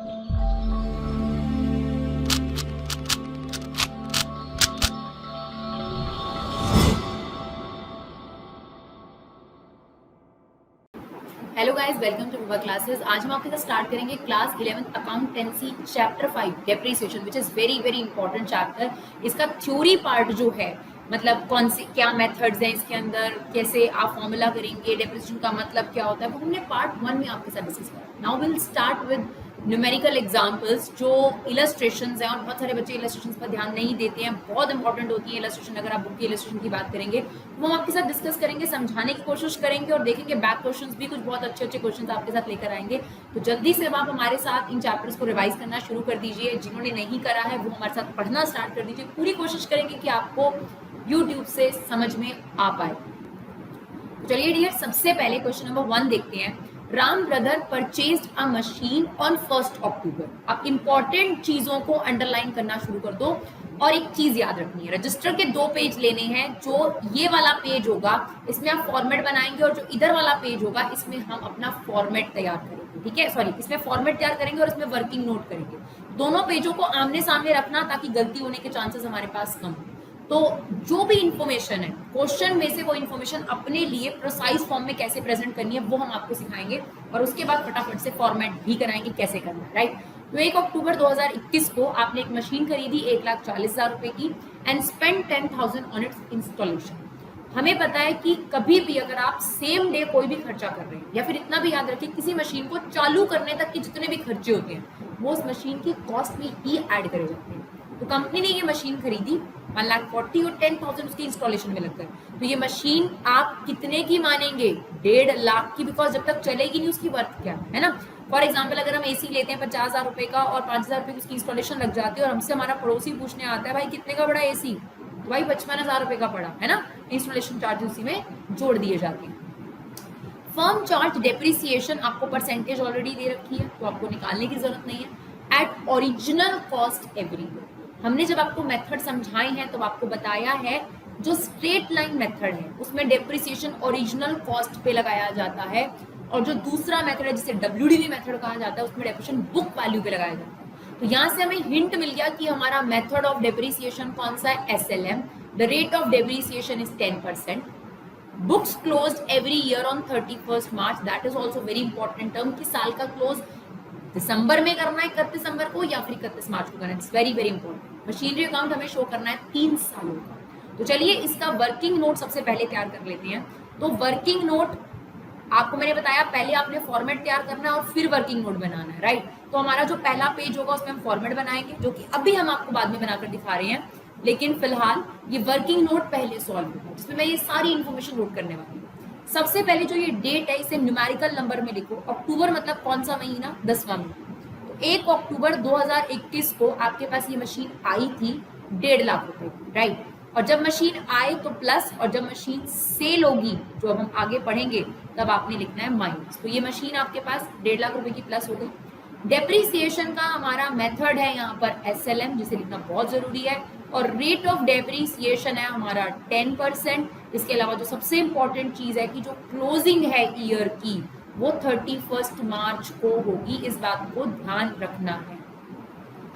Hello guys, welcome to विवा classes. आज हम आपके साथ स्टार्ट करेंगे class 11th accountancy chapter 5 depreciation, which is very very important chapter. इसका थ्योरी पार्ट जो है, मतलब कौन से क्या मेथड्स हैं इसके अंदर, कैसे आप फॉर्मूला करेंगे, डेप्रिसिएशन का मतलब क्या होता है, वो हमने पार्ट 1 में आपके साथ डिस्कस किया। Now will start with numerical examples, जो इलस्ट्रेशंस हैं, और बहुत सारे बच्चे इलस्ट्रेशंस पर ध्यान नहीं देते हैं, बहुत इंपॉर्टेंट होती है इलस्ट्रेशन। अगर आप बुक की इलस्ट्रेशन की बात करेंगे वो हम आपके साथ डिस्कस करेंगे, समझाने की कोशिश करेंगे, और देखेंगे बैक क्वेश्चंस भी कुछ बहुत अच्छे अच्छे क्वेश्चंस आपके साथ लेकर आएंगे। तो जल्दी से आप हमारे साथ इन चैप्टर्स को रिवाइज करना शुरू कर दीजिए। जिन्होंने नहीं करा है वो हमारे साथ पढ़ना स्टार्ट कर दीजिए। पूरी कोशिश करेंगे कि आपको यूट्यूब से समझ में आ पाए। चलिए डियर, सबसे पहले क्वेश्चन नंबर 1 देखते हैं। Ram brother purchased a machine on 1 अक्टूबर। आप इंपॉर्टेंट चीजों को अंडरलाइन करना शुरू कर दो, और एक चीज याद रखनी है, रजिस्टर के 2 पेज लेने हैं। जो ये वाला पेज होगा इसमें आप फॉर्मेट बनाएंगे, और जो इधर वाला पेज होगा इसमें हम अपना फॉर्मेट तैयार करेंगे। ठीक है, सॉरी, इसमें फॉर्मेट तैयार करेंगे और इसमें वर्किंग नोट करेंगे। दोनों पेजों को आमने सामने रखना ताकि गलती होने के चांसेस हमारे पास कम हो। तो जो भी इंफॉर्मेशन है क्वेश्चन में से, वो इंफॉर्मेशन अपने लिए प्रोसाइज फॉर्म में कैसे प्रेजेंट करनी है वो हम आपको सिखाएंगे, और उसके बाद फटाफट से फॉर्मेट भी कराएंगे कैसे करना है। राइट, तो 1 अक्टूबर 2021 को आपने एक मशीन खरीदी 1,40,000 रुपए की, and spend 10,000 on it's installation. हमें पता है कि कभी भी अगर आप सेम डे कोई भी खर्चा कर रहे हैं, या फिर इतना भी याद रखिए, किसी मशीन को चालू करने तक के जितने भी खर्चे होते हैं वो उस मशीन की कॉस्ट में ही ऐड करे जाते हैं। तो कंपनी ने ये मशीन खरीदी 1,40,000 और 10,000 उसकी इंस्टॉलेशन में लगता है। तो ये मशीन आप कितने की मानेंगे? 1.5 लाख की, बिकॉज जब तक चलेगी नहीं उसकी वर्थ क्या है ना। फॉर एग्जाम्पल, अगर हम एसी लेते हैं 50,000 रुपए का, और 5,000 रुपए की उसकी इंस्टॉलेशन लग जाती है, और हमसे हमारा पड़ोसी पूछने आता है भाई कितने का पड़ा एसी, तो भाई 55,000 रुपए का पड़ा है ना। इंस्टॉलेशन चार्ज उसी में जोड़ दिए जाते हैं। फर्म चार्ज डेप्रिसिएशन आपको परसेंटेज ऑलरेडी दे रखी है, तो आपको निकालने की जरूरत नहीं है। At original cost every year, हमने जब आपको मेथड समझाए हैं तो आपको बताया है जो स्ट्रेट लाइन मेथड है उसमें डेप्रिसिएशन ओरिजिनल कॉस्ट पे लगाया जाता है, और जो दूसरा मेथड है जिसे WDV मेथड कहा जाता है उसमें डेप्रिसिएशन बुक वैल्यू पे लगाया जाता है। तो यहाँ से हमें हिंट मिल गया कि हमारा मेथड ऑफ डेप्रिसिएशन कौन सा है, SLM। The rate of depreciation is 10%। Books closed every year on 31 March. That is also very important term कि साल का क्लोज दिसंबर में करना है 31 दिसंबर को, या फिर 31 मार्च को करना है। It's very very important. Machinery account हमें शो करना है 3 सालों का। तो चलिए इसका वर्किंग नोट सबसे पहले तैयार कर लेते हैं। तो वर्किंग नोट आपको मैंने बताया, पहले आपने फॉर्मेट तैयार करना है और फिर वर्किंग नोट बनाना है। राइट, तो हमारा जो पहला पेज होगा उसमें हम फॉर्मेट बनाएंगे, जो कि अभी हम आपको बाद में बनाकर दिखा रहे हैं, लेकिन फिलहाल ये वर्किंग नोट पहले सॉल्व होगा, जिसमें मैं ये सारी इंफॉर्मेशन नोट करने वाली हूँ। सबसे पहले जो ये डेट है इसे न्यूमेरिकल नंबर में लिखो। अक्टूबर मतलब कौन सा महीना? 10वां महीना। 1 अक्टूबर 2021 को आपके पास ये मशीन आई थी 1.5 लाख रुपए की। राइट, और जब मशीन आए तो प्लस, और जब मशीन सेल होगी, जो अब हम आगे पढ़ेंगे, तब आपने लिखना है माइनस। तो ये मशीन आपके पास 1.5 लाख रुपए की प्लस हो गई। डेप्रिसिएशन का हमारा मेथड है यहाँ पर SLM, जिसे लिखना बहुत जरूरी है, और रेट ऑफ डेप्रिसिएशन है हमारा 10%। इसके अलावा जो सबसे इंपॉर्टेंट चीज है कि जो क्लोजिंग है ईयर की वो 31 मार्च को होगी, इस बात को ध्यान रखना है।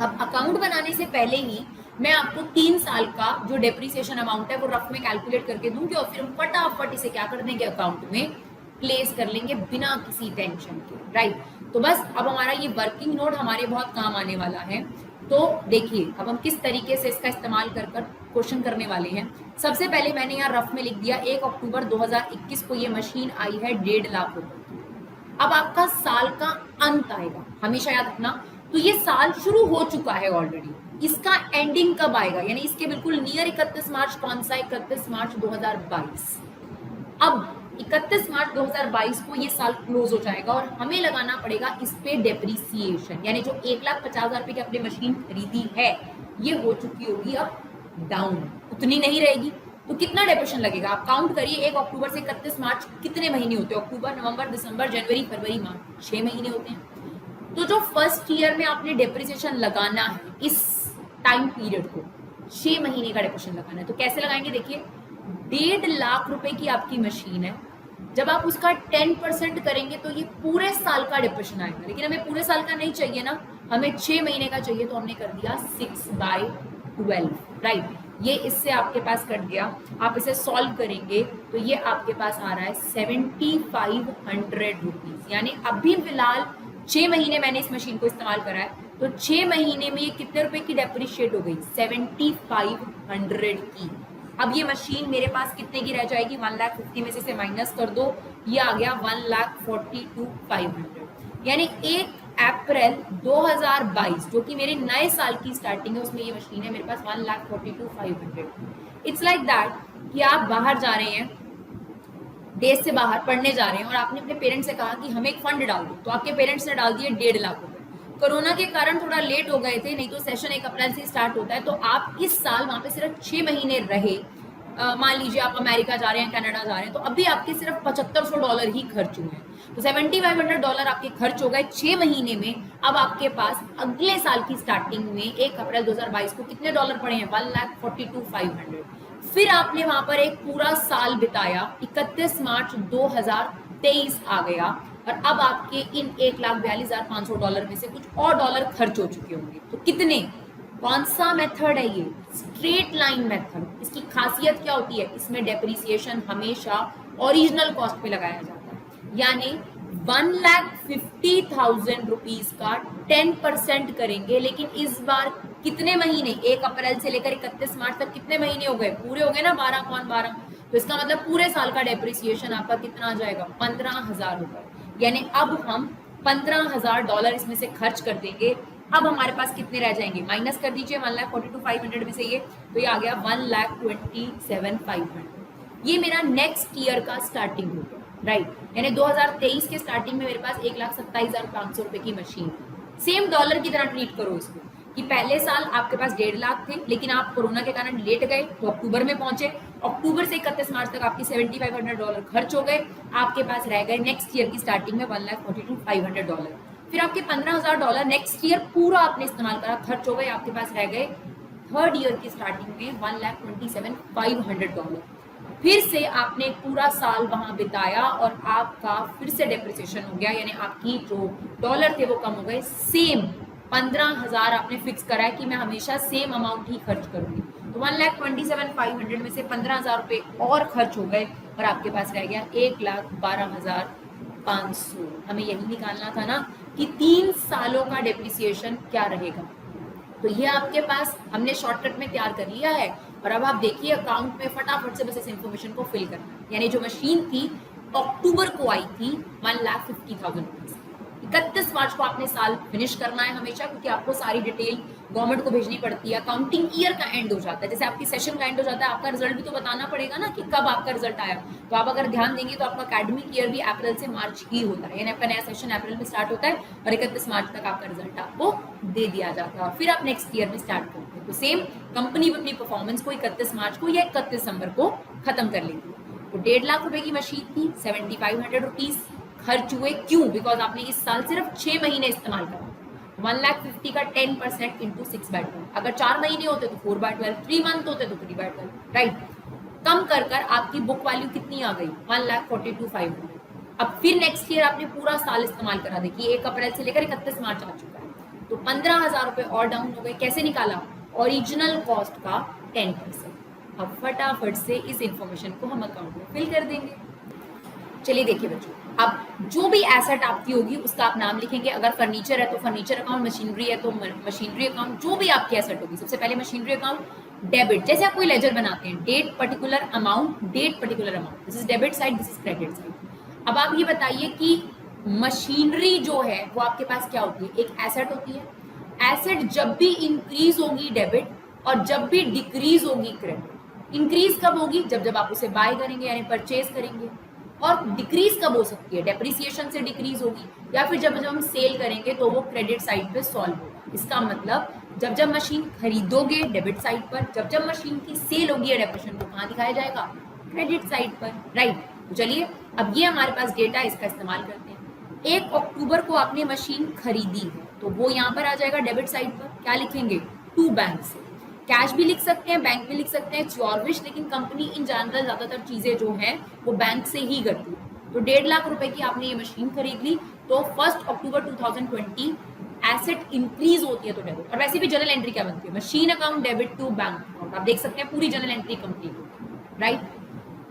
अब अकाउंट बनाने से पहले ही मैं आपको 3 साल का जो डेप्रिसिएशन अमाउंट है वो रफ में कैलकुलेट करके दूंगी, और फिर हम फटाफट इसे क्या कर देंगे, अकाउंट में प्लेस कर लेंगे बिना किसी टेंशन के। राइट, तो बस अब हमारा ये वर्किंग नोट हमारे बहुत काम आने वाला है। तो देखिए अब हम किस तरीके से इसका इस्तेमाल कर क्वेश्चन करने वाले हैं। सबसे पहले मैंने यहाँ रफ में लिख दिया 1 अक्टूबर 2021 को ये मशीन आई है 1.5 लाख रुपए। अब आपका साल का अंत आएगा, हमेशा याद रखना। तो ये साल शुरू हो चुका है ऑलरेडी, इसका एंडिंग कब आएगा, यानी इसके बिल्कुल नियर 31 मार्च कौन सा? 31 मार्च 2022। अब 31 मार्च 2022 को ये साल क्लोज हो जाएगा, और हमें लगाना पड़ेगा इस पे डेप्रिसिएशन, यानी जो 1,50,000 रुपए की अपनी मशीन खरीदी है ये हो चुकी होगी अब डाउन, उतनी नहीं रहेगी। तो कितना डेप्रिसिएशन लगेगा आप काउंट करिए। 1 अक्टूबर से 31 मार्च कितने महीने होते हैं? अक्टूबर, नवंबर, दिसंबर, जनवरी, फरवरी, मार्च, 6 महीने होते हैं। तो जो फर्स्ट ईयर में आपने डेप्रिसिएशन लगाना है इस टाइम पीरियड को, 6 महीने का डेप्रिसिएशन लगाना है। तो कैसे लगाएंगे? देखिए 1.5 लाख रुपए की आपकी मशीन है, जब आप उसका 10% करेंगे तो ये पूरे साल का डिप्रेशन आएगा, लेकिन हमें पूरे साल का नहीं चाहिए ना, हमें 6 महीने का चाहिए, तो हमने कर दिया 6/12, राइट। ये इससे आपके पास कट गया, आप इसे सॉल्व करेंगे तो ये आपके पास आ रहा है 7500 रुपीज, यानी अभी फिलहाल 6 महीने मैंने इस मशीन को इस्तेमाल करा है, तो 6 महीने में ये कितने रुपए की डेप्रिशिएट हो गई, 7500 की। अब ये मशीन मेरे पास कितने की रह जाएगी, 1,50,000 में से इसे माइनस कर दो, ये आ गया 1,42,500, यानी 1 अप्रैल 2022 जो कि मेरे नए साल की स्टार्टिंग है, उसमें ये मशीन है मेरे पास 1,42,500। इट्स लाइक दैट कि आप बाहर जा रहे हैं, देश से बाहर पढ़ने जा रहे हैं, और आपने अपने पेरेंट्स से कहा कि हमें एक फंड डाल दो, तो आपके पेरेंट्स ने डाल दिए 1.5 लाख रुपए। कोरोना के कारण थोड़ा लेट हो गए थे, नहीं तो सेशन 1 अप्रैल से स्टार्ट होता है, तो आप इस साल वहां पे सिर्फ 6 महीने रहे। मान लीजिए आप अमेरिका जा रहे हैं, कनाडा जा रहे हैं, तो अभी आपके सिर्फ $7,500 ही खर्च हुए हैं, तो $7,500 आपके खर्च हो गए 6 महीने में। अब आपके पास अगले साल की स्टार्टिंग में 1 अप्रैल 2022 को कितने डॉलर पड़े हैं, 1,42,500। फिर आपने वहां पर एक पूरा साल बिताया, 31 मार्च 2023 आ गया, और अब आपके इन $1,42,500 में से कुछ और डॉलर खर्च हो चुके होंगे, तो कितने, कौन सा मेथड है ये, स्ट्रेट लाइन मेथड। इसकी खासियत क्या होती है, इसमें डेप्रिसिएशन हमेशा ओरिजिनल कॉस्ट पे लगाया जाता है, यानी 1,50,000 रुपीज का 10% करेंगे, लेकिन इस बार कितने महीने, 1 अप्रैल से लेकर 31 मार्च तक कितने महीने हो गए, पूरे हो गए ना, 12/12, तो इसका मतलब पूरे साल का डेप्रिसिएशन आपका कितना आ जाएगा, 15,000 रुपए, यानी अब हम $15,000 इसमें से खर्च कर देंगे। अब हमारे पास कितने रह जाएंगे, माइनस कर दीजिए 1,42,500 में से ये, तो ये आ गया 1,27,500। ये मेरा नेक्स्ट ईयर का स्टार्टिंग हो गया, राइट, यानी 2023 के स्टार्टिंग में मेरे पास 1,27,500 रुपए की मशीन थी। सेम डॉलर की तरह ट्रीट करो इसको, कि पहले साल आपके पास 1.5 लाख थे, लेकिन आप कोरोना के कारण लेट गए, तो अक्टूबर में पहुंचे, अक्टूबर से 31 मार्च तक आपकी $7,500 खर्च हो गए, आपके पास रह गए नेक्स्ट ईयर की स्टार्टिंग में $1,42,500। फिर आपके $15,000 नेक्स्ट ईयर पूरा आपने इस्तेमाल करा, खर्च हो गए, आपके पास रह गए थर्ड ईयर की स्टार्टिंग में $1,27,500। फिर से आपने पूरा साल वहां बिताया और आपका फिर से डेप्रिसिएशन हो गया, यानी आपकी जो डॉलर थे वो कम हो गए। सेम 15,000 आपने फिक्स करा है कि मैं हमेशा सेम अमाउंट ही खर्च करूंगी, तो 1,27,500 में से 15,000 रुपए और खर्च हो गए, और आपके पास रह गया 1,12,500। हमें यही निकालना था ना कि 3 सालों का डेप्रिसिएशन क्या रहेगा, तो ये आपके पास हमने शॉर्टकट में तैयार कर लिया है। और अब आप देखिए अकाउंट में फटाफट से बस इस इंफॉर्मेशन को फिल करना, यानी जो मशीन थी अक्टूबर को आई थी 1,50,000 रुपीज, 31 मार्च को आपने साल फिनिश करना है हमेशा, क्योंकि आपको सारी डिटेल गवर्नमेंट को भेजनी पड़ती है। अकाउंटिंग ईयर का एंड हो जाता है, जैसे आपकी सेशन का एंड हो जाता है, आपका रिजल्ट भी तो बताना पड़ेगा ना कि कब आपका रिजल्ट आया। तो आप अगर ध्यान देंगे तो आपका अकेडमिक ईयर भी अप्रैल से मार्च ही होता है, यानी आपका नया सेशन अप्रैल में स्टार्ट होता है और 31 मार्च तक आपका रिजल्ट आपको दे दिया जाता है, और फिर आप नेक्स्ट ईयर में स्टार्ट करते हैं। तो सेम कंपनी अपनी परफॉर्मेंस को 31 मार्च को या 31 दिसंबर को खत्म कर लेगी। तो 1.5 लाख रुपए की मशीन थी, 7,500 रुपीज खर्च हुए, क्यों, बिकॉज आपने इस साल सिर्फ 6 महीने इस्तेमाल करा। 1,50,000 का 10% इंटू 6/12, अगर 4 महीने होते तो 4/12, 3 मंथ होते तो 3/12, राइट। कम कर कर आपकी बुक वैल्यू कितनी आ गई, 1,42,500। अब फिर नेक्स्ट ईयर आपने पूरा साल इस्तेमाल करा, देखिए 1 अप्रैल से लेकर 31 मार्च आ चुका है, तो 15,000 रुपए और डाउन हो गए। कैसे निकाला, ओरिजिनल कॉस्ट का 10%। अब फटाफट से इस इंफॉर्मेशन को हम अकाउंट में फिल कर देंगे। चलिए देखिए बच्चों, अब जो भी एसेट आपकी होगी उसका आप नाम लिखेंगे, अगर फर्नीचर है तो फर्नीचर अकाउंट, मशीनरी है तो मशीनरी अकाउंट, जो भी आपकी एसेट होगी। सबसे पहले मशीनरी अकाउंट, डेबिट, जैसे आप कोई लेजर बनाते हैं, date particular amount, date particular amount, this is debit side, this is credit side. अब आप ये बताइए कि मशीनरी जो है वो आपके पास क्या होती है, एक एसेट होती है। एसेट जब भी इंक्रीज होगी डेबिट, और जब भी डिक्रीज होगी क्रेडिट। इंक्रीज कब होगी, जब जब आप उसे बाय करेंगे यानी परचेज करेंगे, और डिक्रीज कब हो सकती है, डेप्रिसिएशन से डिक्रीज होगी, या फिर जब जब हम सेल करेंगे तो वो क्रेडिट साइड पे सॉल्व होगा। इसका मतलब जब जब मशीन खरीदोगे डेबिट साइड पर, जब जब मशीन की सेल होगी या डेप्रिसिएशन को कहाँ दिखाया जाएगा, क्रेडिट साइड पर, राइट। तो चलिए अब ये हमारे पास डेटा, इसका इस्तेमाल करते हैं। 1 अक्टूबर को आपने मशीन खरीदी है, तो वो यहाँ पर आ जाएगा डेबिट साइड पर, क्या लिखेंगे, टू बैंक से। कैश भी लिख सकते हैं, बैंक भी लिख सकते हैं, इट्स योर विश, लेकिन कंपनी इन जनरल ज्यादातर चीजें जो हैं वो बैंक से ही करती है। तो 1.5 लाख रुपए की आपने ये मशीन खरीद ली, तो 1 अक्टूबर 2020 एसेट इंक्रीज होती है तो डेबिट। और वैसे भी जनरल एंट्री क्या बनती है, machine account debit to bank account, आप देख सकते हैं पूरी जनरल एंट्री कंप्लीट होती है, राइट।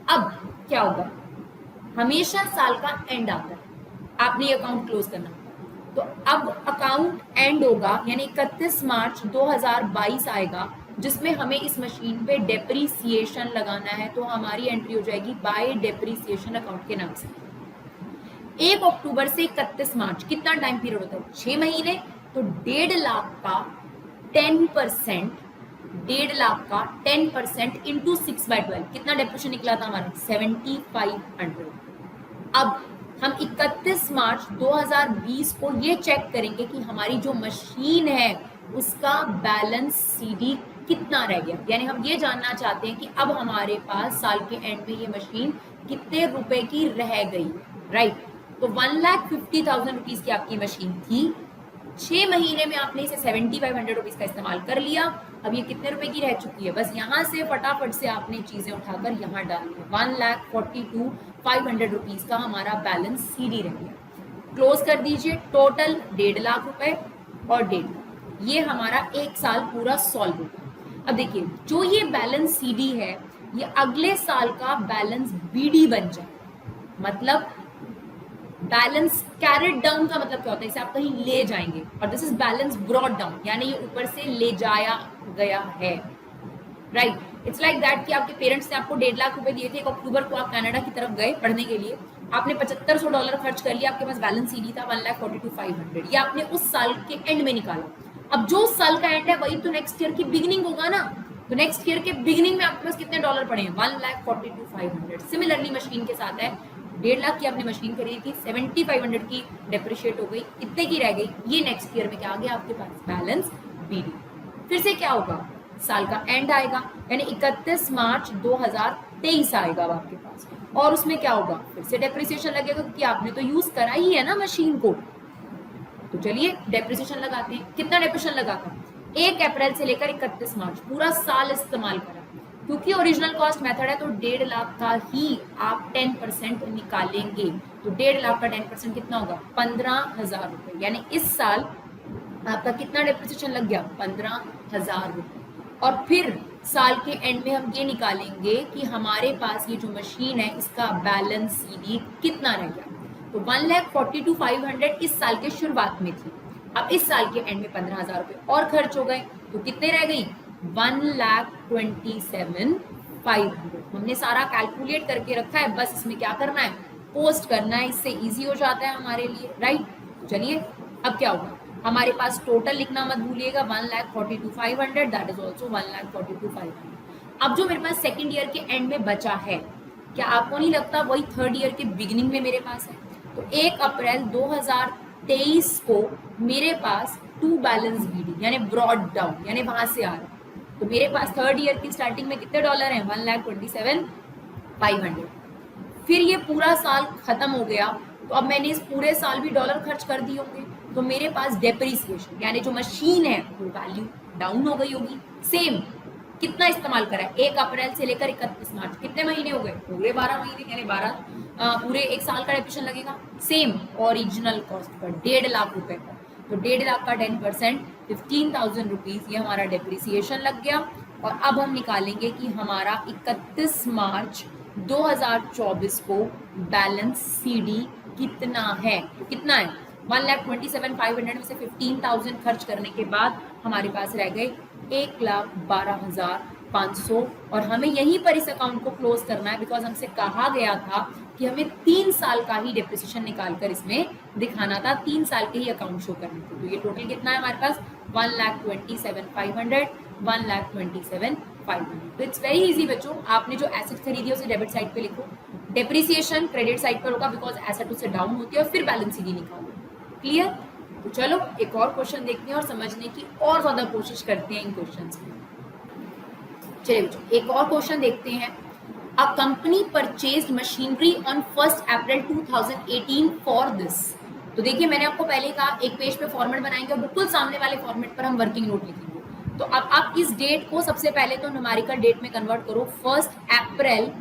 अब क्या होगा, हमेशा साल का एंड आता है, आपने ये अकाउंट क्लोज करना, तो अब अकाउंट एंड होगा यानी 31 मार्च 2022 आएगा, जिसमें हमें इस मशीन पे डेप्रीसिएशन लगाना है, तो हमारी एंट्री हो जाएगी बाय डेप्रीसिएशन अकाउंट के नाम से। 1 अक्टूबर से 31 मार्च कितना टाइम पीरियड होता है, 6 महीने, तो 1.5 लाख का 10%, 1.5 लाख का 10% इंटू 6/12 कितना डेप्रिसिएशन निकला था हमारा, 7500। अब हम 31 मार्च 2020 को ये चेक करेंगे कि हमारी जो मशीन है उसका बैलेंस सीडी कितना रह गया, यानी हम ये जानना चाहते हैं कि अब हमारे पास साल के एंड में ये मशीन कितने रुपए की रह गई, राइट। तो 1,50,000 रुपीज की आपकी मशीन थी, 6 महीने में आपने इसे 7500 रुपीज का इस्तेमाल कर लिया, अब ये कितने रुपए की रह चुकी है, बस यहाँ से फटाफट से आपने चीजें उठाकर यहाँ डाल दी, 1,42,500 रुपीज का हमारा बैलेंस सीडी रह गया। क्लोज कर दीजिए, टोटल 1.5 लाख रुपए और 1.5 लाख, ये हमारा एक साल पूरा सॉल्व होगा। अब देखिए जो ये बैलेंस सीडी है ये अगले साल का बैलेंस बीडी बन जाए, मतलब बैलेंस कैरेड डाउन का मतलब क्या होता है, इसे आप कहीं ले जाएंगे, और this is balance brought down, यानी ये ऊपर से ले जाया गया है, राइट। इट्स लाइक दैट कि आपके पेरेंट्स ने आपको 1.5 लाख रुपए दिए थे, 1 अक्टूबर को आप कनाडा की तरफ गए पढ़ने के लिए, आपने $7500 खर्च कर लिया, आपके पास बैलेंस सीडी था 1,42,500, ये आपने उस साल के एंड में निकाला। अब जो साल का एंड है वही तो नेक्स्ट ईयर की बिगिनिंग होगा ना, तो नेक्स्ट ईयर के बिगिनिंग में आपके पास कितने डॉलर पड़े हैं, 1,42,500। सिमिलरली मशीन के साथ है, 1.5 लाख की आपने मशीन खरीदी थी, 7500 की डेप्रिशिएट हो गई, इतने की रह गई, ये नेक्स्ट ईयर में क्या आ गया आपके पास, बैलेंस बीडी। फिर से क्या होगा, साल का एंड आएगा, यानी 31 मार्च 2023 आएगा अब आपके पास, और उसमें क्या होगा, फिर से डेप्रिसिएशन लगेगा क्योंकि आपने तो यूज करा ही है ना मशीन को। तो चलिए डेप्रिसिएशन लगाते हैं, कितना डेप्रिसिएशन लगा था, 1 अप्रैल से लेकर 31 मार्च पूरा साल इस्तेमाल करा, क्योंकि ओरिजिनल कॉस्ट मेथड है तो 1.5 लाख का ही आप 10% निकालेंगे, तो 1.5 लाख का 10% कितना होगा, 15,000 रुपए, यानी इस साल आपका कितना डेप्रिसिएशन लग गया, 15,000 रुपए। और फिर साल के एंड में हम ये निकालेंगे कि हमारे पास ये जो मशीन है इसका बैलेंस सीडी कितना रह गया, तो 1,42,500 इस साल के शुरुआत में थी, अब इस साल के एंड में 15,000 रुपए और खर्च हो गए, तो कितने रह गई, 1,27,500। हमने सारा कैलकुलेट करके रखा है, बस इसमें क्या करना है, पोस्ट करना है, इससे इजी हो जाता है हमारे लिए, राइट। चलिए अब क्या होगा, हमारे पास टोटल लिखना मत भूलिएगा, 1,42,500 दैट इज ऑल्सो 1,42,500। अब जो मेरे पास सेकेंड ईयर के एंड में बचा है, क्या आपको नहीं लगता वही थर्ड ईयर के बिगिनिंग में मेरे पास है, तो 1 अप्रैल 2023 को मेरे पास टू बैलेंस बीडी यानी ब्रॉड डाउन, यानी वहां से आ रहा है, तो मेरे पास थर्ड ईयर की स्टार्टिंग में कितने डॉलर हैं, 1,27,500। फिर ये पूरा साल खत्म हो गया, तो अब मैंने इस पूरे साल भी डॉलर खर्च कर दिए होंगे, तो मेरे पास डेप्रिसिएशन यानी जो मशीन है वो वैल्यू डाउन हो गई होगी। सेम कितना इस्तेमाल करा है, 1 अप्रैल से लेकर 31 मार्च कितने महीने हो गए, पूरे 12 महीने, यानी 12 पूरे एक साल का डेप्रिसिएशन लगेगा। Same original cost per 1.5 lakh रुपए का, तो 1.5 लाख का 10% 15,000 रुपीज ये हमारा डेप्रिसिएशन लग गया। और अब हम निकालेंगे कि हमारा 31 मार्च 2024 को बैलेंस सीडी कितना है, कितना है, 1,27,500 में से 15,000 खर्च करने के बाद हमारे पास रह गए 1,12,500, और हमें यहीं पर इस अकाउंट को क्लोज करना है, बिकॉज हमसे कहा गया था कि हमें 3 साल का ही डेप्रिसिएशन निकालकर इसमें दिखाना था, 3 साल के ही अकाउंट शो करने थे। तो ये टोटल कितना है हमारे पास, 1,27,500, 1,27,500। तो इट्स वेरी इजी बच्चों, आपने जो एसेट खरीदी है उसे डेबिट साइड पे लिखो, डेप्रिसिएशन क्रेडिट साइड पर होगा बिकॉज एसेट उससे डाउन होती है, और फिर बैलेंस सीडी निकालो। क्लियर। तो चलो एक और क्वेश्चन देखते हैं और समझने की और ज्यादा कोशिश करते हैं इन क्वेश्चंस में। चलिए बच्चों एक और क्वेश्चन देखते हैं। A company purchased machinery on 1 April 2018 for this. तो देखिए मैंने आपको पहले कहा एक पेज पे फॉर्मेट बनाएंगे और बिल्कुल सामने वाले फॉर्मेट पर हम वर्किंग नोट लिखेंगे। तो अब आप इस डेट को सबसे पहले तो न्यूमेरिकल डेट में कन्वर्ट करो, 1 अप्रैल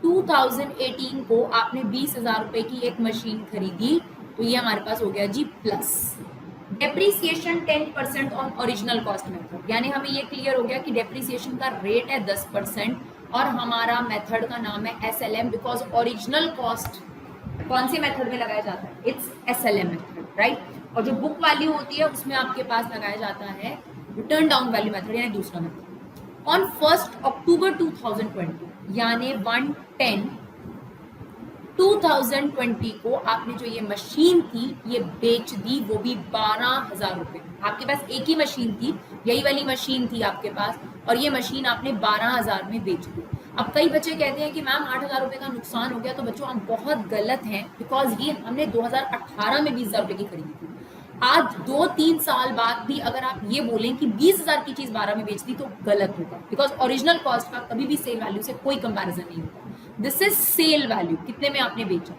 2018 को आपने 20,000 रुपए की एक मशीन खरीदी, तो ये हमारे पास हो गया G plus. Depreciation 10% on original cost method, यानी हमें ये क्लियर हो गया कि डेप्रीसिएशन का रेट है 10% और हमारा मेथड का नाम है SLM, बिकॉज ओरिजिनल कॉस्ट कौन से मेथड में लगाया जाता है? It's SLM method, right. और जो बुक वैल्यू होती है उसमें आपके पास लगाया जाता है रिटर्न डाउन वैल्यू मेथड, यानी दूसरा मेथड। ऑन 1 अक्टूबर 2020 यानी 1/10/2020 को आपने जो ये मशीन थी ये बेच दी, वो भी 12,000 रुपए। आपके पास एक ही मशीन थी, यही वाली मशीन थी आपके पास, और ये मशीन आपने 12,000 में बेच दी। अब कई बच्चे कहते हैं कि मैम 8,000 रुपए का नुकसान हो गया, तो बच्चों हम बहुत गलत हैं, बिकॉज ये हमने 2018 में 20,000 रुपए की खरीदी थी। आज 2-3 साल बाद भी अगर आप ये बोलें कि 20,000 की चीज 12 में बेच दी, तो गलत होगा, बिकॉज ओरिजिनल कॉस्ट का कभी भी सेल वैल्यू से कोई कंपैरिजन नहीं होता। दिस इज सेल वैल्यू, कितने में आपने बेचा।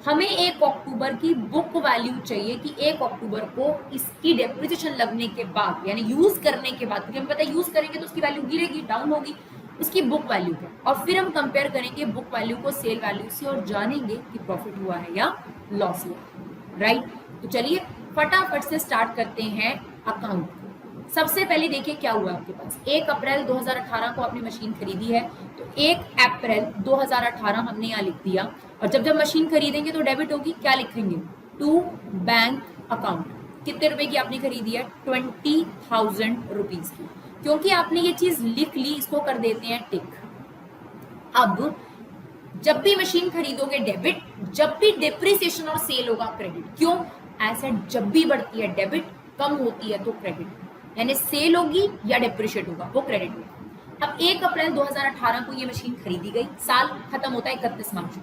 हमें 1 अक्टूबर की बुक वैल्यू चाहिए कि 1 अक्टूबर को इसकी डेप्रिसिएशन लगने के बाद, यानी यूज करने के बाद, क्योंकि हमें पता है यूज करेंगे तो उसकी वैल्यू गिरेगी, डाउन होगी, उसकी बुक वैल्यू क्या, और फिर हम कंपेयर करेंगे बुक वैल्यू को सेल वैल्यू से और जानेंगे कि प्रॉफिट हुआ है या लॉस हुआ है, राइट। तो चलिए फटाफट से स्टार्ट करते हैं अकाउंट। सबसे पहले देखिए क्या हुआ आपके पास। 1 अप्रैल 2018 को आपने मशीन खरीदी है, तो 1 अप्रैल 2018 हमने यहाँ लिख दिया, और जब जब मशीन खरीदेंगे तो डेबिट होगी, क्या लिखेंगे? To bank account. कितने रुपए की आपने खरीदी है? 20,000 रुपीज की। क्योंकि आपने ये चीज लिख ली, इसको कर देते हैं टिक। अब जब भी मशीन खरीदोगे डेबिट, जब भी डेप्रिसिएशन और सेल होगा क्रेडिट। क्यों? एसेट जब भी बढ़ती है डेबिट, कम होती है तो क्रेडिट, यानी सेल होगी या डेप्रिशिएट होगा वो क्रेडिट होगा। अब 1 अप्रैल 2018 को ये मशीन खरीदी गई, साल खत्म होता है 31 मार्च को।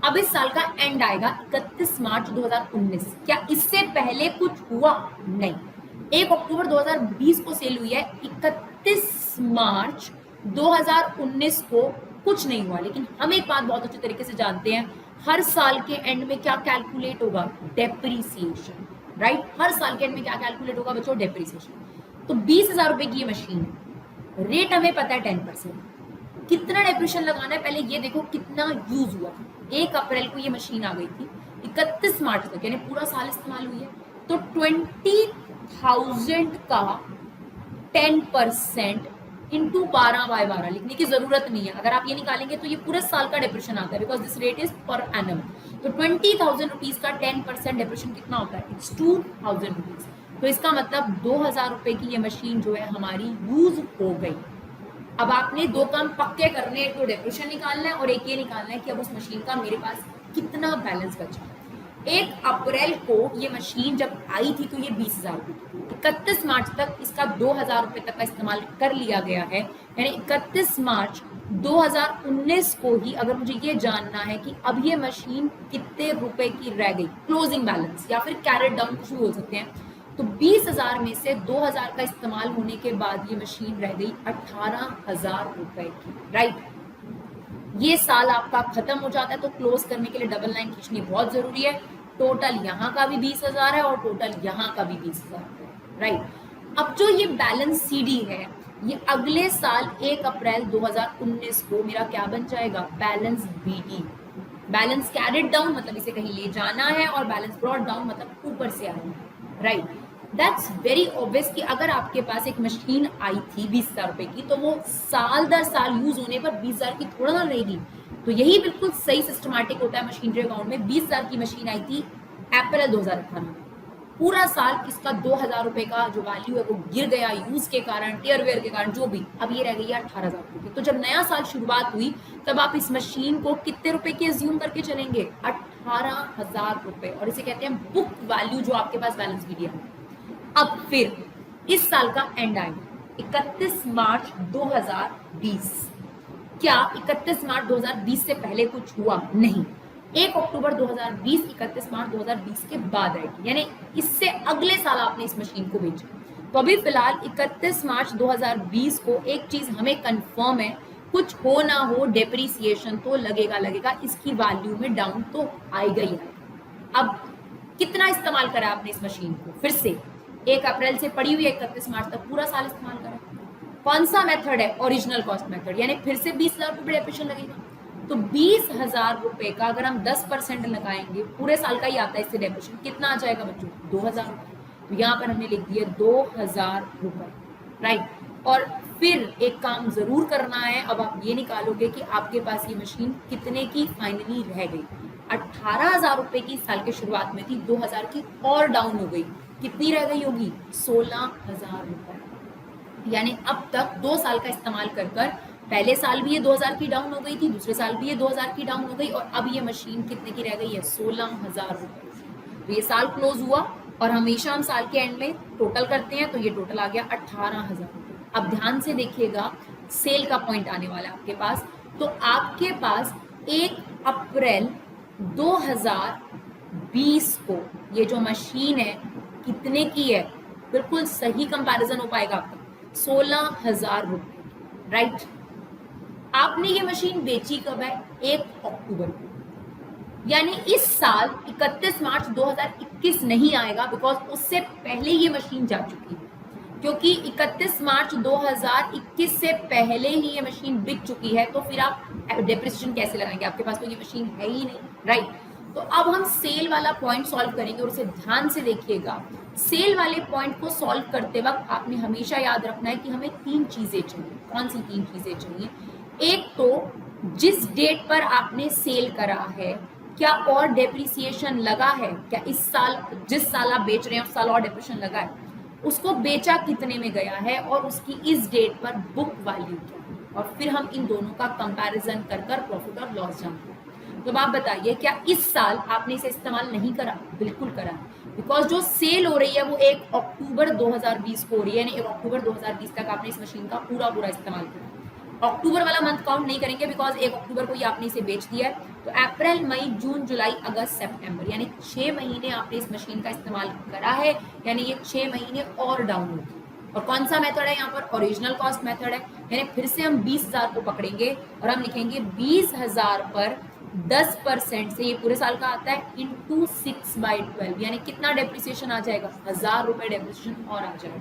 अब इस साल का एंड आएगा 31 मार्च 2019। क्या इससे पहले कुछ हुआ? नहीं। 1 अक्टूबर 2020 को सेल हुई है, 31 मार्च 2019 को कुछ नहीं हुआ। लेकिन हम एक बात बहुत अच्छे तरीके से जानते हैं, हर साल के एंड में क्या कैलकुलेट होगा? Depreciation, right. हर साल के एंड में क्या कैलकुलेट होगा बच्चों? डेप्रीसिएशन। तो 20,000 रुपए की ये मशीन है, रेट हमें पता है 10%। कितना डेप्रिसिएशन लगाना है पहले ये देखो, कितना यूज हुआ। 1 अप्रैल को ये मशीन आ गई थी, 31 मार्च तक यानी पूरा साल इस्तेमाल हुई है, तो 20,000 का 10% इंटू 12/12 लिखने की जरूरत नहीं है। अगर आप ये निकालेंगे तो ये पूरे साल का डिप्रेशन आता है, because this rate is per annum. तो 20,000 रुपीज का 10% डिप्रेशन कितना होता है? It's 2,000 rupees. तो इसका मतलब 2,000 रुपए की ये मशीन जो है हमारी यूज हो गई। अब आपने दो काम पक्के करने, एक तो डिप्रेशन निकालना है और एक ये निकालना है कि अब उस मशीन का मेरे पास कितना बैलेंस बचा। 1 अप्रैल को ये मशीन जब आई थी तो ये 20,000 रुपए की थी। 31 मार्च तक इसका 2,000 रुपए तक का इस्तेमाल कर लिया गया है, यानी 31 मार्च 2019 को ही अगर मुझे ये जानना है कि अब ये मशीन कितने रुपए की रह गई, क्लोजिंग बैलेंस या फिर कैरेट डाउन कुछ भी बोल सकते हैं, तो 20,000 में से 2,000 का इस्तेमाल होने के बाद ये मशीन रह गई 18,000 रुपए की, राइट। ये साल आपका खत्म हो जाता है, तो क्लोज करने के लिए डबल लाइन खींचनी बहुत जरूरी है। टोटल यहाँ का भी 20,000 है और टोटल यहाँ का भी 20,000 है, राइट। अब जो ये बैलेंस सीडी है, ये अगले साल 1 अप्रैल 2019 को मेरा क्या बन जाएगा? Balance BD. Balance carried down मतलब इसे कहीं ले जाना है, और बैलेंस ब्रॉट डाउन मतलब ऊपर से आना है, राइट। दैट्स वेरी ऑब्वियस कि अगर आपके पास एक मशीन आई थी 20,000 रुपए की, तो वो साल दर साल यूज होने पर 20,000 की थोड़ा ना रहेगी। तो यही बिल्कुल सही सिस्टमैटिक होता है मशीनरी अकाउंट में। 20,000 की मशीन आई थी अप्रैल 2018 में, पूरा साल इसका 2,000 रुपए का जो वैल्यू है वो गिर गया यूज के कारण, टेयर वेयर के कारण, जो भी। अब ये रह गई है 18,000 रुपए की। तो जब नया साल शुरुआत हुई तब आप इस मशीन को कितने रुपए की एज्यूम करके चलेंगे? 18,000 रुपए, और इसे कहते हैं बुक वैल्यू जो आपके पास बैलेंस भी दिया है। अब फिर इस साल का एंड आएगा 31 मार्च 2020। क्या 31 मार्च 2020 से पहले कुछ हुआ? नहीं। 1 अक्टूबर 2020 31 मार्च 2020 के बाद आएगी, यानी इससे अगले साल आपने इस मशीन को बेचा। तो अभी फिलहाल 31 मार्च 2020 को एक चीज हमें कंफर्म है, कुछ हो ना हो डेप्रीसिएशन तो लगेगा, इसकी वैल्यू में डाउन तो आएगा ही आएगा। अब कितना इस्तेमाल करा आपने इस मशीन को? फिर से 1 अप्रैल से पड़ी हुई 31 मार्च तक पूरा साल इस्तेमाल करा। कौन सा मेथड है? ओरिजिनल कॉस्ट मेथड, यानी फिर से 20,000 रुपए डेप्रिसिएशन लगेगा। तो 20,000 रुपए का अगर हम 10% लगाएंगे, पूरे साल का ही आता है इससे डेप्रिसिएशन, कितना आ जाएगा बच्चों? 2,000 रुपए। तो यहाँ पर हमने लिख दिया 2,000 रुपए, राइट। और फिर एक काम जरूर करना है, अब आप ये निकालोगे कि आपके पास ये मशीन कितने की फाइनली रह गई। 18,000 रुपए की साल के शुरुआत में थी, 2,000 की और डाउन हो गई, कितनी रह गई होगी? 16,000 रुपए। यानी अब तक 2 साल का इस्तेमाल कर कर पहले साल भी ये 2,000 की डाउन हो गई थी, दूसरे साल भी ये 2,000 की डाउन हो गई, और अब ये मशीन कितने की रह गई है? 16,000 रुपए। तो ये साल क्लोज हुआ, और हमेशा हम साल के एंड में टोटल करते हैं, तो ये टोटल आ गया 18,000 रुपए। अब ध्यान से देखिएगा, सेल का पॉइंट आने वाला है आपके पास। तो आपके पास 1 अप्रैल 2020 को ये जो मशीन है कितने की है? बिल्कुल सही कंपैरिजन हो पाएगा आपका, 16,000 रुपए, राइट। आपने ये मशीन बेची कब है? 1 अक्टूबर को। यानी इस साल 31 मार्च 2021 नहीं आएगा, बिकॉज उससे पहले ये मशीन जा चुकी है, क्योंकि 31 मार्च 2021 से पहले ही ये मशीन बिक चुकी है। तो फिर आप डेप्रिसिएशन कैसे लगाएंगे? आपके पास तो ये मशीन है ही नहीं, राइट। तो अब हम सेल वाला पॉइंट सॉल्व करेंगे, और उसे ध्यान से देखिएगा। सेल वाले पॉइंट को सॉल्व करते वक्त आपने हमेशा याद रखना है कि हमें 3 चीजें चाहिए। कौन सी 3 चीजें चाहिए? एक तो जिस डेट पर आपने सेल करा है, क्या और डेप्रिसिएशन लगा है? क्या इस साल, जिस साल आप बेच रहे हैं उस साल और डेप्रिसिएशन लगा है? उसको बेचा कितने में गया है, और उसकी इस डेट पर बुक वैल्यू क्या है? और फिर हम इन दोनों का कंपैरिजन कर कर प्रॉफिट और लॉस जानते हैं। तो आप बताइए, क्या इस साल आपने इसे इस्तेमाल नहीं करा? बिल्कुल करा, बिकॉज जो सेल हो रही है वो 1 अक्टूबर 2020 को हो रही है, यानी 1 अक्टूबर 2020 तक आपने इस मशीन का पूरा इस्तेमाल किया। अक्टूबर वाला मंथ काउंट नहीं करेंगे, बिकॉज 1 अक्टूबर को ही आपने इसे बेच दिया है। तो अप्रैल, मई, जून, जुलाई, अगस्त, सितंबर, यानी 6 महीने आपने इस मशीन का इस्तेमाल करा है, यानी ये 6 महीने और डाउन होगी। और कौन सा मेथड है यहाँ पर? ओरिजिनल कॉस्ट मेथड है। यानी फिर से हम 20,000 को पकड़ेंगे और हम लिखेंगे 20,000 पर 10% से, ये पूरे साल का आता है, इंटू 6/12, यानी कितना डेप्रिसिएशन आ जाएगा? 1,000 रुपए डेप्रिसिएशन और आ जाएगा।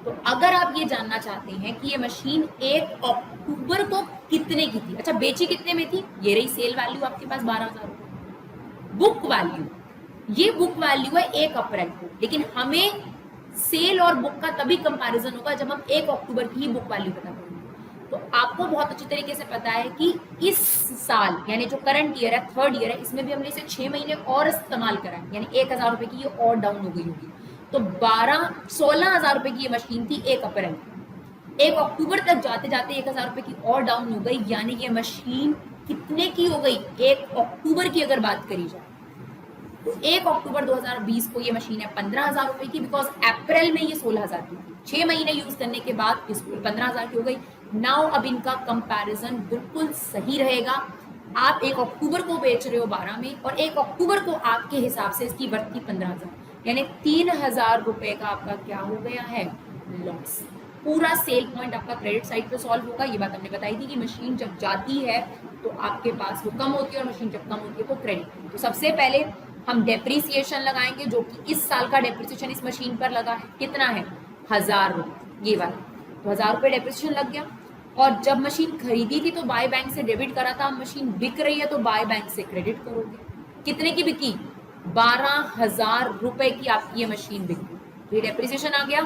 तो अगर आप ये जानना चाहते हैं कि ये मशीन 1 अक्टूबर को कितने की थी, अच्छा बेची कितने में थी, ये रही सेल वैल्यू आपके पास 12,000 रुपए। बुक वैल्यू, ये बुक वैल्यू है 1 अप्रैल को, लेकिन हमें सेल और बुक का तभी कंपैरिजन होगा जब हम 1 अक्टूबर की ही बुक वैल्यू पता करेंगे। तो आपको बहुत अच्छी तरीके से पता है कि इस साल, यानी जो करंट ईयर है, 3rd ईयर है, इसमें भी हमने इसे 6 महीने और इस्तेमाल करा है, यानी 1,000 रुपए की ये और डाउन हो गई होगी। तो 16,000 रुपए की ये मशीन थी 1 अप्रैल, 1 अक्टूबर तक जाते जाते 1,000 रुपए की और डाउन हो गई, यानी ये मशीन कितने की हो गई? 1 अक्टूबर की अगर बात करी जाए तो 1 अक्टूबर 2020 को ये मशीन है 15,000 रुपए की, बिकॉज अप्रैल में ये 16,000 की थी, 6 महीने यूज करने के बाद इस 15,000 की हो गई। नाउ अब इनका कंपैरिजन बिल्कुल सही रहेगा। आप 1 अक्टूबर को बेच रहे हो 12 में, और 1 अक्टूबर को आपके हिसाब से इसकी वर्थ थी 15,000, यानी 3,000 रुपए का आपका क्या हो गया है? लॉस। पूरा सेल पॉइंट आपका क्रेडिट साइड पे सॉल्व होगा। ये बात हमने बताई थी कि मशीन जब जाती है तो आपके पास वो कम होती है, और मशीन जब कम होती है तो क्रेडिट। तो सबसे पहले हम डेप्रिसिएशन लगाएंगे, जो कि इस साल का डेप्रिसिएशन इस मशीन पर लगा है, कितना है? 1,000 रुपए, ये वाला। तो 1,000 रुपए डेप्रिसिएशन लग गया। और जब मशीन खरीदी थी तो बाय बैंक से डेबिट करा था, मशीन बिक रही है तो बाय बैंक से क्रेडिट करोगे। कितने की बिकी? 12,000 रुपए की आपकी ये मशीन बिकी, तो ये डेप्रिसिएशन आ गया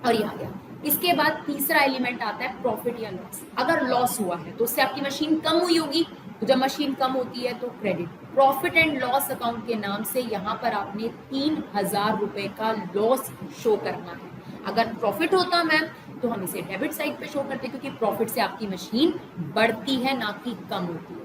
और ये आ गया। इसके बाद तीसरा एलिमेंट आता है प्रॉफिट या लॉस। अगर लॉस हुआ है तो उससे आपकी मशीन कम हुई होगी, तो जब मशीन कम होती है तो credit. Profit and loss account के नाम से यहाँ पर आपने 3,000 रुपए का लॉस शो करना है। अगर प्रॉफिट होता मैम तो हम इसे डेबिट साइड पे शो करते, क्योंकि प्रॉफिट से आपकी मशीन बढ़ती है, ना कि कम होती है।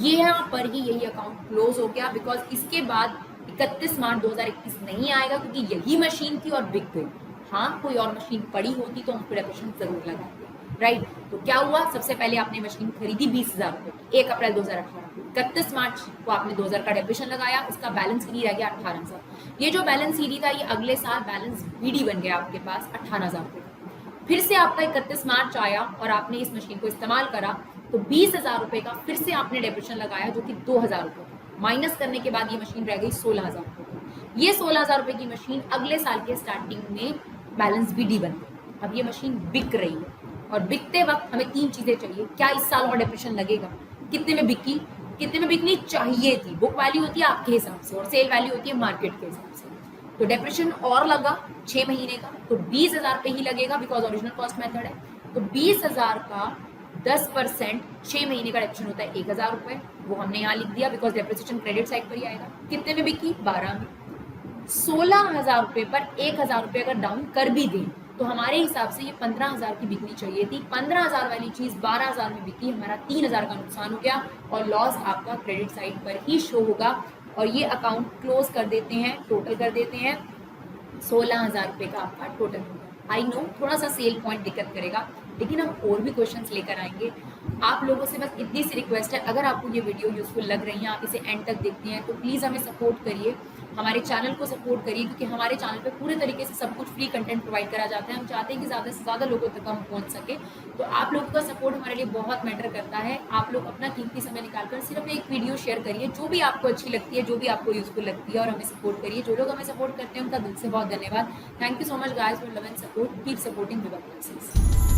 ये यहाँ पर ही यही अकाउंट क्लोज हो गया, बिकॉज इसके बाद 31 मार्च 2021 नहीं आएगा, क्योंकि यही मशीन थी और बिक गई। हाँ, कोई और मशीन पड़ी होती तो हम डेप्रिसिएशन जरूर लगाते, राइट। तो क्या हुआ? सबसे पहले आपने मशीन खरीदी 20,000 रुपए की 1 अप्रैल 2018 को, 31 मार्च को आपने 2,000 का डेप्रिसिएशन लगाया, उसका बैलेंस ईडी रह गया 18,000। ये जो बैलेंस ईडी था, ये अगले साल बैलेंस बीडी बन गया आपके पास 18,000 रुपए। फिर से आपका 31 मार्च आया और आपने इस मशीन को इस्तेमाल करा, तो 20,000 रुपए का फिर से आपने डेप्रिसिएशन लगाया, जो कि 2,000 रुपए माइनस करने के बाद ये मशीन रह गई 16,000 रुपए। ये 16,000 रुपए की मशीन अगले साल के स्टार्टिंग में बैलेंस बीडी बन गई। अब ये मशीन बिक रही है, और बिकते वक्त हमें 3 चीजें चाहिए। क्या इस साल और डेप्रिसिएशन लगेगा? कितने में बिकी, कितने में बिकनी चाहिए थी। बुक वैल्यू होती है आपके हिसाब से और सेल वैल्यू होती है मार्केट के हिसाब से। तो डेप्रिसिएशन और लगा 6 महीने का, तो 20,000 पे ही लगेगा बिकॉज ओरिजिनल कॉस्ट मेथड है। तो 20,000 का 10% 6 महीने का डेप्रिसिएशन होता है 1,000 रुपए, वो हमने यहाँ लिख दिया बिकॉज डेप्रिसिएशन क्रेडिट साइड पर ही आएगा। कितने में बिकी, 12 में। 16,000 रुपए पर 1,000 रुपए अगर डाउन कर भी दें तो हमारे हिसाब से ये 15,000 की बिकनी चाहिए थी। 15,000 वाली चीज 12,000 में बिकी, हमारा 3,000 का नुकसान हो गया और लॉस आपका क्रेडिट साइड पर ही शो होगा। और ये अकाउंट क्लोज कर देते हैं, टोटल कर देते हैं, 16,000 रुपए का आपका टोटल होगा। आई नो थोड़ा सा सेल पॉइंट दिक्कत करेगा, लेकिन हम और भी क्वेश्चंस लेकर आएंगे। आप लोगों से बस इतनी सी रिक्वेस्ट है, अगर आपको ये वीडियो यूजफुल लग रही है, आप इसे एंड तक देखते हैं, तो प्लीज़ हमें सपोर्ट करिए, हमारे चैनल को सपोर्ट करिए, क्योंकि हमारे चैनल पे पूरे तरीके से सब कुछ फ्री कंटेंट प्रोवाइड करा जाता है। हम चाहते हैं कि ज़्यादा से ज़्यादा लोगों तक हम पहुंच सके। तो आप लोगों का सपोर्ट हमारे लिए बहुत मैटर करता है। आप लोग अपना कीमती समय निकालकर सिर्फ एक वीडियो शेयर करिए जो भी आपको अच्छी लगती है, जो भी आपको यूजफुल लगती है, और हमें सपोर्ट करिए। जो लोग हमें सपोर्ट करते हैं उनका दिल से बहुत धन्यवाद। Thank you so much guys for love and support. Keep supporting विवाह क्लासेस।